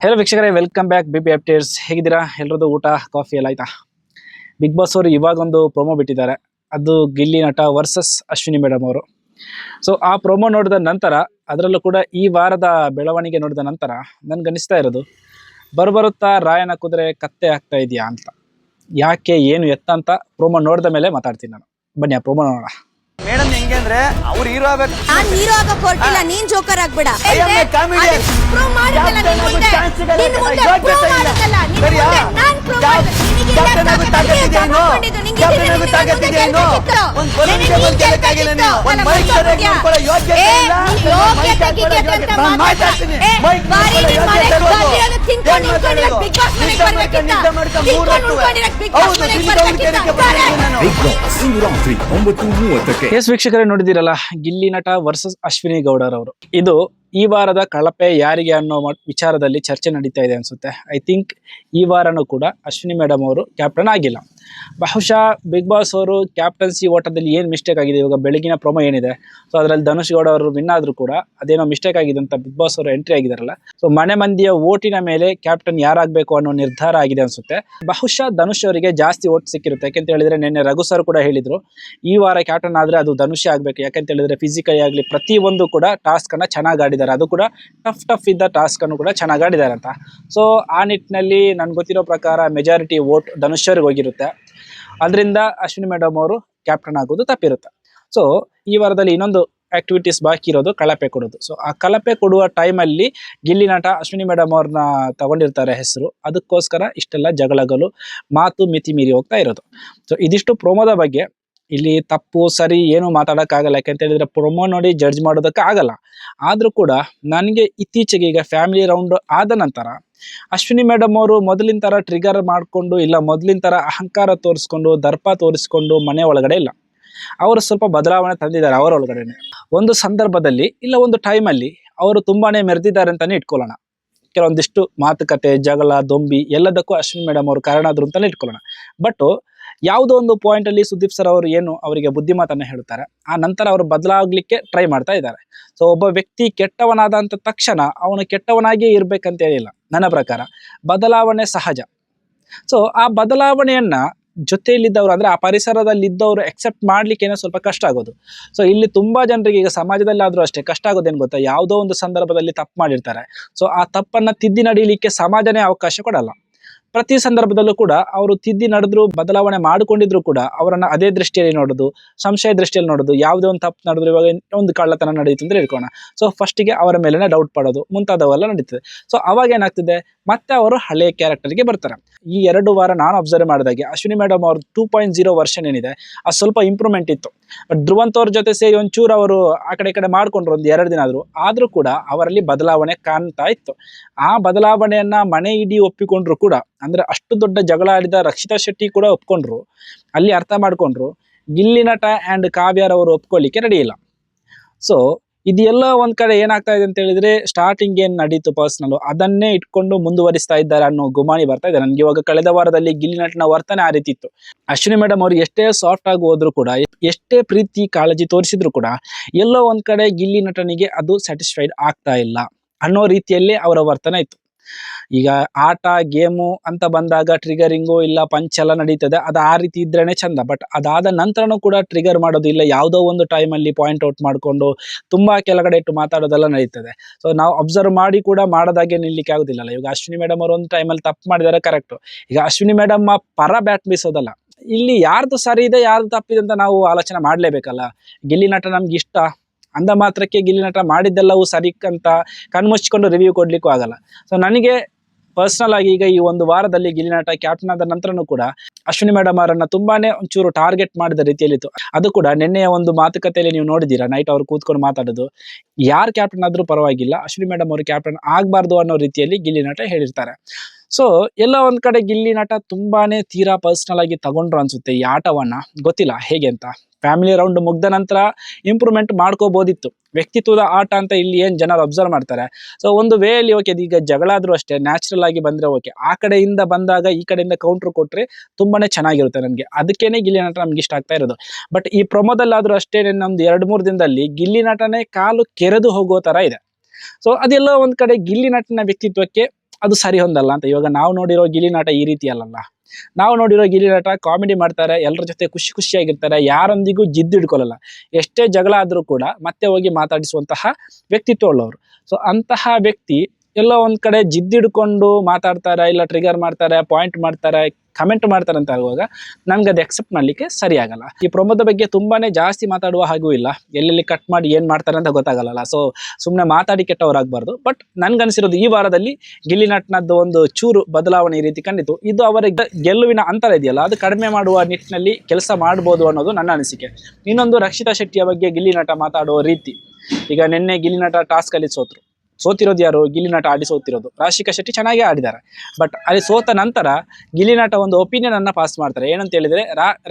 Hello ವೀಕ್ಷಕರೇ, welcome back BP updates. ಹೇಗಿದ್ದೀರಾ? ಎಲ್ಲರದ್ದು ಊಟ ಕಾಫಿ ಎಲ್ಲ ಆಯ್ತಾ? ಬಿಗ್ ಬಾಸ್ ಅವರು ಇವಾಗೊಂದು ಪ್ರೋಮೋ ಬಿಟ್ಟಿದ್ದಾರೆ. ಅದು ಗಿಲ್ಲಿ ನಟ ವರ್ಸಸ್ ಅಶ್ವಿನಿ ಮೇಡಮ್ ಅವರು. ಸೊ ಆ ಪ್ರೋಮೋ ನೋಡಿದ ನಂತರ, ಅದರಲ್ಲೂ ಕೂಡ ಈ ವಾರದ ಬೆಳವಣಿಗೆ ನೋಡಿದ ನಂತರ ನನ್ಗನ್ನಿಸ್ತಾ ಇರೋದು, ಬರುತ್ತಾ ರಾಯನ ಕುದುರೆ ಕತ್ತೆ ಆಗ್ತಾ ಇದೆಯಾ ಅಂತ. ಯಾಕೆ, ಏನು, ಎತ್ತ ಅಂತ ಪ್ರೋಮೋ ನೋಡಿದ ಮೇಲೆ ಮಾತಾಡ್ತೀನಿ ನಾನು. ಬನ್ನಿ ಆ ಪ್ರೋಮೋ ನೋಡೋಣ. ಮೇಡಮ್ ಹೆಂಗೆ ಅಂದ್ರೆ ಅವ್ರು ಹೀರೋ ಆಗಬೇಕು. ನಾನು ಹೀರೋ ಆಗಕ್ಕೆ ಹೊರಟಿಲ್ಲ, ನೀನ್ ಜೋಕರ್ ಆಗ್ಬೇಡ. ಕಾಮಿಡಿಯನ್ ಪ್ರೂವ್ ಮಾಡಿದಲ್ಲ ನಿನ್ ಮುಂದೆ. ನಿನ್ ಮುಂದೆ ಪ್ರೂವ್ ಮಾಡಿದಲ್ಲ ನಿನ್ ಮುಂದೆ. ನಾನು ಪ್ರೂವ್ ಮಾಡಿದೆ. ನಿನಗೆ ತಾಕತ್ತಿದೆಯೇನೋ? ನಿನಗೆ ತಾಕತ್ತಿದೆಯೇನೋ? ಒಂದು ಬಲೂನ್ಗೆ ಬಂದು ಗೆಲ್ಲಕ್ಕಾಗಿಲ್ಲ ನೀನು. ಒಂದು ಮೈಕ್ ಸರಿಯಾಗಿ ಮಾಡ್ಕೊಳ್ಳೋ ಯೋಗ್ಯತೆ ಇಲ್ಲ. ಯೋಗ್ಯತೆ ಅಂತ ಮಾತಾಡ್ತೀನಿ. ಮೈಕ್ ಬಾರಿ ನಿಮ್ಮ ಮನೆ ಬಾಗಿಲನ್ನು ತಿನ್ಕೊಂಡು ಉಳ್ಕೊಂಡಿರೋ ಬಿಗ್ ಬಾಸ್ ಮನೆಗೆ ಬರ್ಬೇಕಿತ್ತ. ತಿನ್ಕೊಂಡು ಉಳ್ಕೊಂಡಿರೋ ಬಿಗ್ ಬಾಸ್ ಮನೆಗೆ ಬರ್ಬೇಕಿತ್ತ. ಬಿಗ್ ಬಾಸ್ ಇಂದು ರಾತ್ರಿ 9:30ಕ್ಕೆ. ಎಸ್ ವೀಕ್ಷಕರೇ, ನೋಡಿದಿರಲ್ಲ, ಗಿಲ್ಲಿ ನಟ ವರ್ಸಸ್ ಅಶ್ವಿನಿ ಗೌಡರ್ ಅವರು. ಇದು ಈ ವಾರದ ಕಳಪೆ ಯಾರಿಗೆ ಅನ್ನೋ ವಿಚಾರದಲ್ಲಿ ಚರ್ಚೆ ನಡೀತಾ ಇದೆ ಅನ್ಸುತ್ತೆ. ಐ ಥಿಂಕ್ ಈ ವಾರನೂ ಕೂಡ ಅಶ್ವಿನಿ ಮೇಡಮ್ ಅವರು ಕ್ಯಾಪ್ಟನ್ ಆಗಿಲ್ಲ. ಬಹುಶಃ ಬಿಗ್ ಬಾಸ್ ಅವರು ಕ್ಯಾಪ್ಟನ್ಸಿ ಓಟದಲ್ಲಿ ಏನು ಮಿಸ್ಟೇಕ್ ಆಗಿದೆ, ಇವಾಗ ಬೆಳಗಿನ ಪ್ರೊಮೋ ಏನಿದೆ, ಸೊ ಅದರಲ್ಲಿ ಧನುಷ್ ಗೌಡ ಅವರು ವಿನ್ ಆದರೂ ಕೂಡ ಅದೇನೋ ಮಿಸ್ಟೇಕ್ ಆಗಿದೆ ಅಂತ ಬಿಗ್ ಬಾಸ್ ಅವರು ಎಂಟ್ರಿ ಆಗಿದಾರಲ್ಲ. ಸೊ ಮನೆ ಮಂದಿಯ ಓಟಿನ ಮೇಲೆ ಕ್ಯಾಪ್ಟನ್ ಯಾರಾಗಬೇಕು ಅನ್ನೋ ನಿರ್ಧಾರ ಆಗಿದೆ ಅನ್ಸುತ್ತೆ. ಬಹುಶಃ ಧನುಷ್ ಅವರಿಗೆ ಜಾಸ್ತಿ ಓಟ್ ಸಿಕ್ಕಿರುತ್ತೆ. ಯಾಕೆಂತ ಹೇಳಿದ್ರೆ ನಿನ್ನೆ ರಘು ಸರ್ ಕೂಡ ಹೇಳಿದ್ರು, ಈ ವಾರ ಕ್ಯಾಪ್ಟನ್ ಆದ್ರೆ ಅದು ಧನುಷ್ ಆಗ್ಬೇಕು. ಯಾಕಂತ ಹೇಳಿದ್ರೆ ಫಿಸಿಕಲಿ ಆಗಲಿ ಪ್ರತಿಯೊಂದು ಕೂಡ ಟಾಸ್ಕ್ ಅನ್ನ ಚೆನ್ನಾಗಿ ಆಡಿದ್ದಾರೆ. ಅದು ಕೂಡ ಟಫ್ ಇದ್ದ ಟಾಸ್ಕ್ ಅನ್ನು ಕೂಡ ಚೆನ್ನಾಗಿ ಆಡಿದ್ದಾರೆ ಅಂತ. ಸೊ ಆ ನಿಟ್ಟಿನಲ್ಲಿ ನನ್ಗೆ ಗೊತ್ತಿರೋ ಪ್ರಕಾರ ಮೆಜಾರಿಟಿ ವೋಟ್ ಧನುಷ್ ಅವ್ರಿಗೆ ಹೋಗಿರುತ್ತೆ. ಅದರಿಂದ ಅಶ್ವಿನಿ ಮೇಡಮ್ ಅವರು ಕ್ಯಾಪ್ಟನ್ ಆಗೋದು ತಪ್ಪಿರುತ್ತೆ. ಸೊ ಈ ವಾರದಲ್ಲಿ ಇನ್ನೊಂದು ಆಕ್ಟಿವಿಟೀಸ್ ಬಾಕಿ ಇರೋದು ಕಳಪೆ ಕೊಡೋದು. ಸೊ ಆ ಕಳಪೆ ಕೊಡುವ ಟೈಮಲ್ಲಿ ಗಿಲ್ಲಿ ನಟ ಅಶ್ವಿನಿ ಮೇಡಮ್ ಅವ್ರನ್ನ ತಗೊಂಡಿರ್ತಾರೆ ಹೆಸರು. ಅದಕ್ಕೋಸ್ಕರ ಇಷ್ಟೆಲ್ಲ ಜಗಳಗಳು, ಮಾತು ಮಿತಿ ಮೀರಿ ಹೋಗ್ತಾ ಇರೋದು. ಸೊ ಇದಿಷ್ಟು ಪ್ರೋಮೋದ ಬಗ್ಗೆ. ಇಲ್ಲಿ ತಪ್ಪು ಸರಿ ಏನು ಮಾತಾಡೋಕ್ಕಾಗಲ್ಲ. ಯಾಕೆಂತ ಹೇಳಿದ್ರೆ ಪ್ರೊಮೋ ನೋಡಿ ಜಡ್ಜ್ ಮಾಡೋದಕ್ಕೆ ಆಗಲ್ಲ. ಆದರೂ ಕೂಡ ನನಗೆ ಇತ್ತೀಚೆಗೆ ಈಗ ಫ್ಯಾಮಿಲಿ ರೌಂಡ್ ಆದ ನಂತರ ಅಶ್ವಿನಿ ಮೇಡಮ್ ಅವರು ಮೊದಲಿನ ಥರ ಟ್ರಿಗರ್ ಮಾಡಿಕೊಂಡು ಇಲ್ಲ, ಮೊದಲಿನ ಥರ ಅಹಂಕಾರ ತೋರಿಸ್ಕೊಂಡು ದರ್ಪ ತೋರಿಸ್ಕೊಂಡು ಮನೆ ಒಳಗಡೆ ಇಲ್ಲ. ಅವರು ಸ್ವಲ್ಪ ಬದಲಾವಣೆ ತಂದಿದ್ದಾರೆ ಅವರೊಳಗಡೆನೆ. ಒಂದು ಸಂದರ್ಭದಲ್ಲಿ ಇಲ್ಲ ಒಂದು ಟೈಮಲ್ಲಿ ಅವರು ತುಂಬಾನೇ ಮೆರೆದಿದ್ದಾರೆ ಅಂತಾನೆ ಇಟ್ಕೊಳ್ಳೋಣ. ಕೆಲವೊಂದಿಷ್ಟು ಮಾತುಕತೆ, ಜಗಳ, ದೊಂಬಿ ಎಲ್ಲದಕ್ಕೂ ಅಶ್ವಿನಿ ಮೇಡಮ್ ಅವರು ಕಾರಣ ಆದ್ರು ಅಂತಾನೆ ಇಟ್ಕೊಳ್ಳೋಣ. ಬಟ್ ಯಾವುದೋ ಒಂದು ಪಾಯಿಂಟ್ ಅಲ್ಲಿ ಸುದೀಪ್ ಸರ್ ಅವರು ಏನು ಅವರಿಗೆ ಬುದ್ಧಿಮಾತನ್ನ ಹೇಳ್ತಾರೆ, ಆ ನಂತರ ಅವರು ಬದಲಾಗ್ಲಿಕ್ಕೆ ಟ್ರೈ ಮಾಡ್ತಾ ಇದ್ದಾರೆ. ಸೊ ಒಬ್ಬ ವ್ಯಕ್ತಿ ಕೆಟ್ಟವನಾದಂತ ತಕ್ಷಣ ಅವನು ಕೆಟ್ಟವನಾಗಿಯೇ ಇರ್ಬೇಕಂತ ಹೇಳಿಲ್ಲ. ನನ್ನ ಪ್ರಕಾರ ಬದಲಾವಣೆ ಸಹಜ. ಸೊ ಆ ಬದಲಾವಣೆಯನ್ನ ಜೊತೆಯಲ್ಲಿದ್ದವರು ಅಂದ್ರೆ ಆ ಪರಿಸರದಲ್ಲಿದ್ದವರು ಎಕ್ಸೆಪ್ಟ್ ಮಾಡ್ಲಿಕ್ಕೆ ಸ್ವಲ್ಪ ಕಷ್ಟ ಆಗೋದು. ಸೊ ಇಲ್ಲಿ ತುಂಬಾ ಜನರಿಗೆ ಈಗ ಸಮಾಜದಲ್ಲಿ ಆದ್ರೂ ಅಷ್ಟೇ ಕಷ್ಟ ಆಗೋದೇನು ಗೊತ್ತಾ, ಯಾವುದೋ ಒಂದು ಸಂದರ್ಭದಲ್ಲಿ ತಪ್ಪು ಮಾಡಿರ್ತಾರೆ. ಸೊ ಆ ತಪ್ಪನ್ನ ತಿದ್ದಿ ನಡೀಲಿಕ್ಕೆ ಸಮಾಜನೇ ಅವಕಾಶ ಕೊಡಲ್ಲ. ಪ್ರತಿ ಸಂದರ್ಭದಲ್ಲೂ ಕೂಡ ಅವರು ತಿದ್ದಿ ನಡೆದ್ರು, ಬದಲಾವಣೆ ಮಾಡಿಕೊಂಡಿದ್ರು ಕೂಡ ಅವರನ್ನ ಅದೇ ದೃಷ್ಟಿಯಲ್ಲಿ ನೋಡೋದು, ಸಂಶಯ ದೃಷ್ಟಿಯಲ್ಲಿ ನೋಡೋದು. ಯಾವುದೇ ಒಂದು ತಪ್ಪು ನಡೆದ್ರು, ಇವಾಗ ಒಂದು ಕಳ್ಳತನ ನಡೀತು ಅಂದ್ರೆ ಇಟ್ಕೋಣ, ಸೊ ಫಸ್ಟಿಗೆ ಅವರ ಮೇಲೆನೆ ಡೌಟ್ ಪಡೋದು ಮುಂತಾದವೆಲ್ಲ ನಡೀತದೆ. ಸೊ ಅವಾಗ ಏನಾಗ್ತದೆ, ಮತ್ತೆ ಅವರು ಹಳೆಯ ಕ್ಯಾರೆಕ್ಟರ್ಗೆ ಬರ್ತಾರೆ. ಈ 2 ವಾರ ನಾನು ಅಬ್ಸರ್ವ್ ಮಾಡಿದಾಗೆ ಅಶ್ವಿನಿ ಮೇಡಮ್ ಅವ್ರ 2.0 ವರ್ಷನ್ ಏನಿದೆ ಅದು ಸ್ವಲ್ಪ ಇಂಪ್ರೂವ್ಮೆಂಟ್ ಇತ್ತು. ಬಟ್ ಧ್ರುವಂತ್ ಅವ್ರ ಜೊತೆ ಸೇರಿ ಒಂಚೂರು ಅವರು ಆ ಕಡೆ ಮಾಡ್ಕೊಂಡ್ರು ಒಂದು 2 ದಿನ ಆದ್ರೂ ಕೂಡ ಅವರಲ್ಲಿ ಬದಲಾವಣೆ ಕಾಣ್ತಾ ಇತ್ತು. ಆ ಬದಲಾವಣೆಯನ್ನ ಮನೆ ಇಡೀ ಒಪ್ಪಿಕೊಂಡ್ರು ಕೂಡ, ಅಂದ್ರೆ ಅಷ್ಟು ದೊಡ್ಡ ಜಗಳ ಆಡಿದ ರಕ್ಷಿತಾ ಶೆಟ್ಟಿ ಕೂಡ ಒಪ್ಕೊಂಡ್ರು, ಅಲ್ಲಿ ಅರ್ಥ ಮಾಡ್ಕೊಂಡ್ರು. ಗಿಲ್ಲಿ ನಟ ಆ್ಯಂಡ್ ಕಾವ್ಯಾರವರು ಒಪ್ಕೊಳ್ಳಿಕ್ಕೆ ರೆಡಿ ಇಲ್ಲ. ಸೊ ಇದೆಲ್ಲ ಒಂದ್ ಕಡೆ ಏನಾಗ್ತಾ ಇದೆ ಅಂತ ಹೇಳಿದ್ರೆ, ಸ್ಟಾರ್ಟಿಂಗ್ ಏನ್ ನಡೀತು ಪರ್ಸನಲ್ ಅದನ್ನೇ ಇಟ್ಕೊಂಡು ಮುಂದುವರಿಸ್ತಾ ಇದ್ದಾರೆ ಅನ್ನೋ ಗುಮಾನಿ ಬರ್ತಾ ಇದೆ ನನಗೆ. ಇವಾಗ ಕಳೆದ ವಾರದಲ್ಲಿ ಗಿಲ್ಲಿ ನಟನ ವರ್ತನೆ ಆ ರೀತಿ ಇತ್ತು. ಅಶ್ವಿನಿ ಮೇಡಮ್ ಅವರು ಎಷ್ಟೇ ಸಾಫ್ಟ್ ಆಗಿ ಹೋದ್ರು ಕೂಡ, ಎಷ್ಟೇ ಪ್ರೀತಿ ಕಾಳಜಿ ತೋರಿಸಿದ್ರು ಕೂಡ, ಎಲ್ಲೋ ಒಂದ್ ಕಡೆ ಗಿಲ್ಲಿ ನಟನಿಗೆ ಅದು ಸ್ಯಾಟಿಸ್ಫೈಡ್ ಆಗ್ತಾ ಇಲ್ಲ ಅನ್ನೋ ರೀತಿಯಲ್ಲಿ ಅವರ ವರ್ತನೆ ಇತ್ತು. ಈಗ ಆಟ ಗೇಮು ಅಂತ ಬಂದಾಗ ಟ್ರಿಗರಿಂಗು ಇಲ್ಲ ಪಂಚ್ ಎಲ್ಲ ನಡೀತದೆ, ಅದು ಆ ರೀತಿ ಇದ್ರೇನೆ ಚಂದ. ಬಟ್ ಅದಾದ ನಂತರನೂ ಕೂಡ ಟ್ರಿಗರ್ ಮಾಡೋದು ಇಲ್ಲ, ಯಾವುದೋ ಒಂದು ಟೈಮಲ್ಲಿ ಪಾಯಿಂಟ್ ಔಟ್ ಮಾಡಿಕೊಂಡು ತುಂಬಾ ಕೆಳಗಡೆ ಇಟ್ಟು ಮಾತಾಡೋದೆಲ್ಲ ನಡೀತದೆ. ಸೊ ನಾವು ಅಬ್ಸರ್ವ್ ಮಾಡಿ ಕೂಡ ಮಾಡೋದಾಗೆ ನಿಲ್ಲಿಕ್ಕೆ ಆಗೋದಿಲ್ಲ. ಈಗ ಅಶ್ವಿನಿ ಮೇಡಮ್ ಅವರು ಒಂದು ಟೈಮಲ್ಲಿ ತಪ್ಪು ಮಾಡಿದ್ದಾರೆ, ಕರೆಕ್ಟ್. ಈಗ ಅಶ್ವಿನಿ ಮೇಡಮ್ ಪರ ಬ್ಯಾಟ್ ಬೀಸೋದಲ್ಲ, ಇಲ್ಲಿ ಯಾರ್ದು ಸರಿ ಇದೆ ಯಾರ್ದು ತಪ್ಪಿದೆ ಅಂತ ನಾವು ಆಲೋಚನೆ ಮಾಡಲೇಬೇಕಲ್ಲ. ಗಿಲ್ಲಿ ನಟ ನಮ್ಗೆ ಇಷ್ಟ ಅಂದ ಮಾತ್ರಕ್ಕೆ ಗಿಲ್ಲಿ ನಟ ಮಾಡಿದ್ದೆಲ್ಲವೂ ಸರಿ ಅಂತ ಕಣ್ಮುಚ್ಕೊಂಡು ರಿವ್ಯೂ ಕೊಡ್ಲಿಕ್ಕೂ ಆಗಲ್ಲ. ಸೊ ನನಗೆ ಪರ್ಸನಲ್ ಆಗಿ ಈಗ ಈ ಒಂದು ವಾರದಲ್ಲಿ ಗಿಲ್ಲಿ ನಟ ಕ್ಯಾಪ್ಟನ್ ಆದ ನಂತರನೂ ಕೂಡ ಅಶ್ವಿನಿ ಮೇಡಮ್ ಅವರನ್ನ ತುಂಬಾನೇ ಒಂಚೂರು ಟಾರ್ಗೆಟ್ ಮಾಡಿದ ರೀತಿಯಲ್ಲಿತ್ತು. ಅದು ಕೂಡ ನಿನ್ನೆಯ ಒಂದು ಮಾತುಕತೆಯಲ್ಲಿ ನೀವು ನೋಡಿದ್ದೀರಾ, ನೈಟ್ ಅವ್ರು ಕೂತ್ಕೊಂಡು ಮಾತಾಡೋದು, ಯಾರು ಕ್ಯಾಪ್ಟನ್ ಆದ್ರೂ ಪರವಾಗಿಲ್ಲ, ಅಶ್ವಿನಿ ಮೇಡಮ್ ಅವರು ಕ್ಯಾಪ್ಟನ್ ಆಗ್ಬಾರ್ದು ಅನ್ನೋ ರೀತಿಯಲ್ಲಿ ಗಿಲ್ಲಿ ನಟ ಹೇಳಿರ್ತಾರೆ. ಸೊ ಎಲ್ಲ ಒಂದ್ ಕಡೆ ಗಿಲ್ಲಿ ನಟ ತುಂಬಾನೇ ತೀರಾ ಪರ್ಸನಲ್ ಆಗಿ ತಗೊಂಡ್ರು ಅನ್ಸುತ್ತೆ ಈ ಆಟವನ್ನ. ಗೊತ್ತಿಲ್ಲ ಹೇಗೆ ಅಂತ. ಫ್ಯಾಮಿಲಿ ರೌಂಡ್ ಮುಗ್ದ ನಂತರ ಇಂಪ್ರೂವ್ಮೆಂಟ್ ಮಾಡ್ಕೋಬೋದಿತ್ತು. ವ್ಯಕ್ತಿತ್ವದ ಆಟ ಅಂತ ಇಲ್ಲಿ ಏನ್ ಜನರು ಅಬ್ಸರ್ವ್ ಮಾಡ್ತಾರೆ. ಸೊ ಒಂದು ವೇ ಅಲ್ಲಿ ಓಕೆ, ಈಗ ಜಗಳ ಆದ್ರೂ ಅಷ್ಟೇ ನ್ಯಾಚುರಲ್ ಆಗಿ ಬಂದ್ರೆ ಓಕೆ, ಆ ಕಡೆಯಿಂದ ಬಂದಾಗ ಈ ಕಡೆಯಿಂದ ಕೌಂಟರ್ ಕೊಟ್ರೆ ತುಂಬಾನೇ ಚೆನ್ನಾಗಿರುತ್ತೆ ನನಗೆ. ಅದಕ್ಕೇನೆ ಗಿಲ್ಲಿ ನಟ ನಮ್ಗೆ ಇಷ್ಟ ಆಗ್ತಾ ಇರೋದು. ಬಟ್ ಈ ಪ್ರೊಮೋದಲ್ಲಾದ್ರೂ ಅಷ್ಟೇ ನಮ್ದು 2-3 ದಿನದಲ್ಲಿ ಗಿಲ್ಲಿ ನಟನೇ ಕಾಲು ಕೆರೆದು ಹೋಗೋ ತರ ಇದೆ. ಸೊ ಅದೆಲ್ಲ ಒಂದ್ ಕಡೆ ಗಿಲ್ಲಿ ನಟನ ವ್ಯಕ್ತಿತ್ವಕ್ಕೆ ಅದು ಸರಿ ಹೊಂದಲ್ಲ ಅಂತ. ಇವಾಗ ನಾವು ನೋಡಿರೋ ಗಿಲಿನಾಟ ಈ ರೀತಿ ಅಲ್ಲಲ್ಲ. ನಾವು ನೋಡಿರೋ ಗಿಲಿನಾಟ ಕಾಮಿಡಿ ಮಾಡ್ತಾರೆ, ಎಲ್ಲರ ಜೊತೆ ಖುಷಿ ಖುಷಿಯಾಗಿರ್ತಾರೆ, ಯಾರೊಂದಿಗೂ ಜಿದ್ದಿಡ್ಕೊಳ್ಳಲ್ಲ. ಎಷ್ಟೇ ಜಗಳ ಆದರೂ ಕೂಡ ಮತ್ತೆ ಹೋಗಿ ಮಾತಾಡಿಸುವಂತಹ ವ್ಯಕ್ತಿತ್ವ ಉಳ್ಳವರು. ಸೊ ಅಂತಹ ವ್ಯಕ್ತಿ ಎಲ್ಲೋ ಒಂದ್ ಕಡೆ ಜಿದ್ದಿಡ್ಕೊಂಡು ಮಾತಾಡ್ತಾರೆ, ಇಲ್ಲ ಟ್ರಿಗರ್ ಮಾಡ್ತಾರೆ, ಪಾಯಿಂಟ್ ಮಾಡ್ತಾರೆ, ಕಮೆಂಟ್ ಮಾಡ್ತಾರೆ ಅಂತ ಆಗುವಾಗ ನಮ್ಗೆ ಅದು ಎಕ್ಸೆಪ್ಟ್ ಮಾಡ್ಲಿಕ್ಕೆ ಸರಿ ಆಗಲ್ಲ. ಈ ಪ್ರಮೋದ ಬಗ್ಗೆ ತುಂಬಾನೇ ಜಾಸ್ತಿ ಮಾತಾಡುವ ಹಾಗೂ ಇಲ್ಲ, ಎಲ್ಲೆಲ್ಲಿ ಕಟ್ ಮಾಡಿ ಏನ್ ಮಾಡ್ತಾರೆ ಅಂತ ಗೊತ್ತಾಗಲ್ಲ. ಸೊ ಸುಮ್ಮನೆ ಮಾತಾಡಿ ಕೆಟ್ಟವರಾಗಬಾರ್ದು. ಬಟ್ ನನ್ಗನ್ಸಿರೋದು ಈ ವಾರದಲ್ಲಿ ಗಿಲ್ಲಿನಟ್ನದ್ದು ಒಂದು ಚೂರು ಬದಲಾವಣೆ ಈ ರೀತಿ ಕಂಡಿತು. ಇದು ಅವರ ಗೆಲುವಿನ ಅಂತರ ಇದೆಯಲ್ಲ, ಅದು ಕಡಿಮೆ ಮಾಡುವ ನಿಟ್ಟಿನಲ್ಲಿ ಕೆಲಸ ಮಾಡ್ಬೋದು ಅನ್ನೋದು ನನ್ನ ಅನಿಸಿಕೆ. ಇನ್ನೊಂದು, ರಕ್ಷಿತಾ ಶೆಟ್ಟಿಯ ಬಗ್ಗೆ ಗಿಲ್ಲಿನಟ ಮಾತಾಡುವ ರೀತಿ. ಈಗ ನಿನ್ನೆ ಗಿಲ್ಲಿನಟ ಟಾಸ್ಕ್ ಅಲ್ಲಿ ಸೋತಿರೋದು ಯಾರು? ಗಿಲ್ಲಿನಟ ಆಡಿ ಸೋತಿರೋದು. ರಾಶಿಕಾ ಶೆಟ್ಟಿ ಚೆನ್ನಾಗೇ ಆಡಿದ್ದಾರೆ. ಬಟ್ ಅಲ್ಲಿ ಸೋತ ನಂತರ ಗಿಲ್ಲಿನಟ ಒಂದು ಒಪಿನಿಯನ್ ಅನ್ನ ಪಾಸ್ ಮಾಡ್ತಾರೆ. ಏನಂತ ಹೇಳಿದ್ರೆ,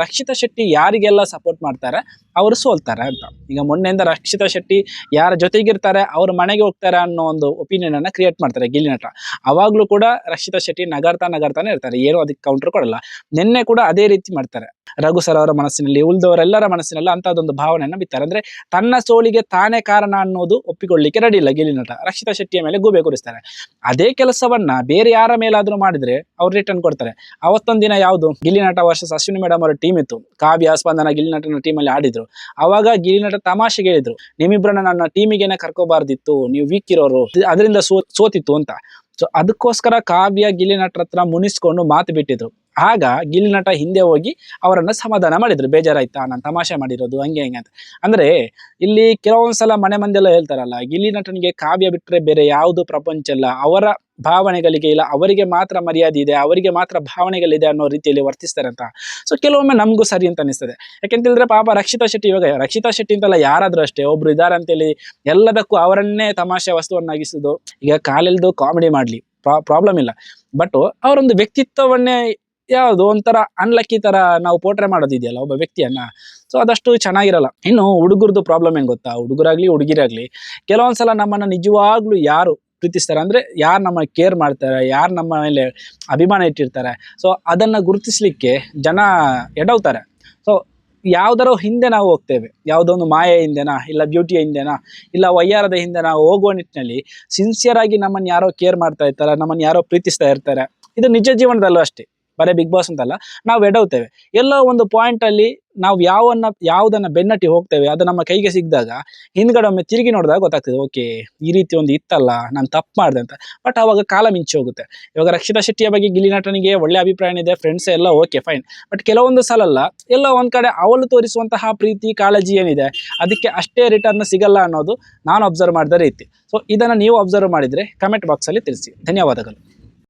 ರಕ್ಷಿತಾ ಶೆಟ್ಟಿ ಯಾರಿಗೆಲ್ಲ ಸಪೋರ್ಟ್ ಮಾಡ್ತಾರೆ ಅವರು ಸೋಲ್ತಾರೆ ಅಂತ. ಈಗ ಮೊನ್ನೆಯಿಂದ ರಕ್ಷಿತಾ ಶೆಟ್ಟಿ ಯಾರ ಜೊತೆಗಿರ್ತಾರೆ ಅವ್ರ ಮನೆಗೆ ಹೋಗ್ತಾರೆ ಅನ್ನೋ ಒಂದು ಒಪಿನಿಯನ್ ಅನ್ನ ಕ್ರಿಯೇಟ್ ಮಾಡ್ತಾರೆ ಗಿಲ್ಲಿನಟ. ಅವಾಗ್ಲೂ ಕೂಡ ರಕ್ಷಿತಾ ಶೆಟ್ಟಿ ನಗಾಡ್ತಾನೆ ಇರ್ತಾರೆ, ಏನು ಅದಕ್ಕೆ ಕೌಂಟರ್ ಕೊಡಲ್ಲ. ನಿನ್ನೆ ಕೂಡ ಅದೇ ರೀತಿ ಮಾಡ್ತಾರೆ. ರಘು ಸರ್ ಅವರ ಮನಸ್ಸಿನಲ್ಲಿ, ಉಳಿದವರೆಲ್ಲರ ಮನಸ್ಸಿನಲ್ಲಿ ಅಂತದೊಂದು ಭಾವನೆಯನ್ನ ಬಿತ್ತಾರೆ. ಅಂದ್ರೆ ತನ್ನ ಸೋಲಿಗೆ ತಾನೇ ಕಾರಣ ಅನ್ನೋದು ಒಪ್ಪಿಕೊಳ್ಳಿಕ್ಕೆ ರೆಡಿ ಇಲ್ಲ ಗಿಲ್ಲಿನಟ. ರಕ್ಷಿತಾ ಶೆಟ್ಟಿಯ ಮೇಲೆ ಗೂಬೆ ಕೂರಿಸ್ತಾರೆ. ಅದೇ ಕೆಲಸವನ್ನ ಬೇರೆ ಯಾರ ಮೇಲಾದ್ರೂ ಮಾಡಿದ್ರೆ ಅವ್ರು ರಿಟರ್ನ್ ಕೊಡ್ತಾರೆ. ಅವತ್ತೊಂದ್ ದಿನ ಯಾವುದು ಗಿಲ್ಲಿನಟ ವರ್ಸಸ್ ಅಶ್ವಿನಿ ಮೇಡಮ್ ಅವರ ಟೀಮ್ ಇತ್ತು. ಕಾವ್ಯ, ಸ್ಪಂದನ ಗಿಲ್ಲಿನಟನ ಟೀಮಲ್ಲಿ ಆಡಿದ್ರು. ಅವಾಗ ಗಿಲ್ಲಿನಟ ತಮಾಷೆಗೆ ಹೇಳಿದ್ರು, ನಿಮ್ಮಿಬ್ಬರನ್ನ ನನ್ನ ಟೀಮಿಗೆನೆ ಕರ್ಕೋಬಾರ್ದಿತ್ತು, ನೀವು ವೀಕ್ ಇರೋರು, ಅದರಿಂದ ಸೋತಿತ್ತು ಅಂತ. ಸೊ ಅದಕ್ಕೋಸ್ಕರ ಕಾವ್ಯ ಗಿಲ್ಲಿನಟರ ಹತ್ರ ಮುನಿಸ್ಕೊಂಡು ಮಾತು ಬಿಟ್ಟಿದ್ರು. ಆಗ ಗಿಲ್ಲಿನಟ ಹಿಂದೆ ಹೋಗಿ ಅವರನ್ನ ಸಮಾಧಾನ ಮಾಡಿದ್ರು. ಬೇಜಾರಾಯ್ತಾ, ನಾನು ತಮಾಷೆ ಮಾಡಿರೋದು ಹಂಗೆ ಅಂತ. ಅಂದ್ರೆ ಇಲ್ಲಿ ಕೆಲವೊಂದ್ಸಲ ಮನೆ ಮಂದಿಯೆಲ್ಲ ಹೇಳ್ತಾರಲ್ಲ, ಗಿಲ್ಲಿನಟನಿಗೆ ಕಾವ್ಯ ಬಿಟ್ರೆ ಬೇರೆ ಯಾವುದು ಪ್ರಪಂಚ ಇಲ್ಲ, ಅವರ ಭಾವನೆಗಳಿಗೆ ಇಲ್ಲ, ಅವರಿಗೆ ಮಾತ್ರ ಮರ್ಯಾದೆ ಇದೆ, ಅವರಿಗೆ ಮಾತ್ರ ಭಾವನೆಗಳಿದೆ ಅನ್ನೋ ರೀತಿಯಲ್ಲಿ ವರ್ತಿಸ್ತಾರೆ ಅಂತ. ಸೊ ಕೆಲವೊಮ್ಮೆ ನಮಗೂ ಸರಿ ಅಂತ ಅನಿಸ್ತದೆ. ಯಾಕೆಂತೇಳಿದ್ರೆ ಪಾಪ ರಕ್ಷಿತಾ ಶೆಟ್ಟಿ, ಇವಾಗ ರಕ್ಷಿತಾ ಶೆಟ್ಟಿ ಅಂತಲ್ಲ, ಯಾರಾದ್ರೂ ಅಷ್ಟೇ, ಒಬ್ರು ಇದಾರೆ ಅಂತೇಳಿ ಎಲ್ಲದಕ್ಕೂ ಅವರನ್ನೇ ತಮಾಷೆ ವಸ್ತುವನ್ನಾಗಿಸೋದು. ಈಗ ಕಾಲೆಲ್ದು ಕಾಮಿಡಿ ಮಾಡ್ಲಿ, ಪ್ರಾಬ್ಲಮ್ ಇಲ್ಲ. ಬಟ್ ಅವರೊಂದು ವ್ಯಕ್ತಿತ್ವವನ್ನೇ ಯಾವುದು ಒಂಥರ ಅನ್ಲಕ್ಕಿ ತರ ನಾವು ಪೋಟ್ರೆ ಮಾಡೋದಿದೆಯಲ್ಲ ಒಬ್ಬ ವ್ಯಕ್ತಿಯನ್ನ, ಸೊ ಅದಷ್ಟು ಚೆನ್ನಾಗಿರಲ್ಲ. ಇನ್ನು ಹುಡುಗರದು ಪ್ರಾಬ್ಲಮ್ ಏನ್ ಗೊತ್ತಾ, ಹುಡುಗರಾಗ್ಲಿ ಹುಡುಗಿರಾಗ್ಲಿ, ಕೆಲವೊಂದ್ಸಲ ನಮ್ಮನ್ನ ನಿಜವಾಗ್ಲೂ ಯಾರು ಪ್ರೀತಿಸ್ತಾರೆ ಅಂದ್ರೆ, ಯಾರು ನಮ್ಮ ಕೇರ್ ಮಾಡ್ತಾರೆ, ಯಾರು ನಮ್ಮ ಮೇಲೆ ಅಭಿಮಾನ ಇಟ್ಟಿರ್ತಾರೆ, ಸೊ ಅದನ್ನ ಗುರುತಿಸ್ಲಿಕ್ಕೆ ಜನ ಎಡವ್ತಾರೆ. ಸೊ ಯಾವ್ದಾರೋ ಹಿಂದೆ ನಾವು ಹೋಗ್ತೇವೆ, ಯಾವುದೋ ಒಂದು ಮಾಯೆ ಹಿಂದೆನಾ, ಇಲ್ಲ ಬ್ಯೂಟಿಯ ಹಿಂದೆನಾ, ಇಲ್ಲ ವಯ್ಯಾರದ ಹಿಂದೆ ನಾವು ಹೋಗುವ ನಿಟ್ಟಿನಲ್ಲಿ ಸಿನ್ಸಿಯರ್ ಆಗಿ ನಮ್ಮನ್ನು ಯಾರೋ ಕೇರ್ ಮಾಡ್ತಾ ಇರ್ತಾರೆ, ನಮ್ಮನ್ನು ಯಾರೋ ಪ್ರೀತಿಸ್ತಾ ಇರ್ತಾರೆ. ಇದು ನಿಜ ಜೀವನದಲ್ಲೂ ಅಷ್ಟೇ, ಬರೀ ಬಿಗ್ ಬಾಸ್ ಅಂತಲ್ಲ, ನಾವು ಎಡವ್ತೇವೆ. ಎಲ್ಲೋ ಒಂದು ಪಾಯಿಂಟ್ ಅಲ್ಲಿ ನಾವು ಯಾವುದನ್ನ ಬೆನ್ನಟ್ಟಿ ಹೋಗ್ತೇವೆ, ಅದು ನಮ್ಮ ಕೈಗೆ ಸಿಕ್ಕಿದಾಗ ಹಿಂದ್ಗಡೆ ಒಮ್ಮೆ ತಿರುಗಿ ನೋಡಿದಾಗ ಗೊತ್ತಾಗ್ತದೆ, ಓಕೆ ಈ ರೀತಿ ಒಂದು ಇತ್ತಲ್ಲ, ನಾನು ತಪ್ಪು ಮಾಡಿದೆ ಅಂತ. ಬಟ್ ಅವಾಗ ಕಾಲ ಮಿಂಚಿ ಹೋಗುತ್ತೆ. ಇವಾಗ ರಕ್ಷಿತಾ ಶೆಟ್ಟಿಯ ಬಗ್ಗೆ ಗಿಲ್ಲಿನಟನಿಗೆ ಒಳ್ಳೆ ಅಭಿಪ್ರಾಯ ಇದೆ, ಫ್ರೆಂಡ್ಸ್ ಎಲ್ಲ ಓಕೆ ಫೈನ್. ಬಟ್ ಕೆಲವೊಂದು ಸಲ ಅಲ್ಲ, ಎಲ್ಲೋ ಒಂದ್ ಕಡೆ ಅವಳು ತೋರಿಸುವಂತಹ ಪ್ರೀತಿ ಕಾಳಜಿ ಏನಿದೆ ಅದಕ್ಕೆ ಅಷ್ಟೇ ರಿಟರ್ನ್ ಸಿಗಲ್ಲ ಅನ್ನೋದು ನಾನು ಅಬ್ಸರ್ವ್ ಮಾಡಿದ ರೀತಿ. ಸೊ ಇದನ್ನ ನೀವು ಅಬ್ಸರ್ವ್ ಮಾಡಿದ್ರೆ ಕಮೆಂಟ್ ಬಾಕ್ಸ್ ಅಲ್ಲಿ ತಿಳಿಸಿ. ಧನ್ಯವಾದಗಳು.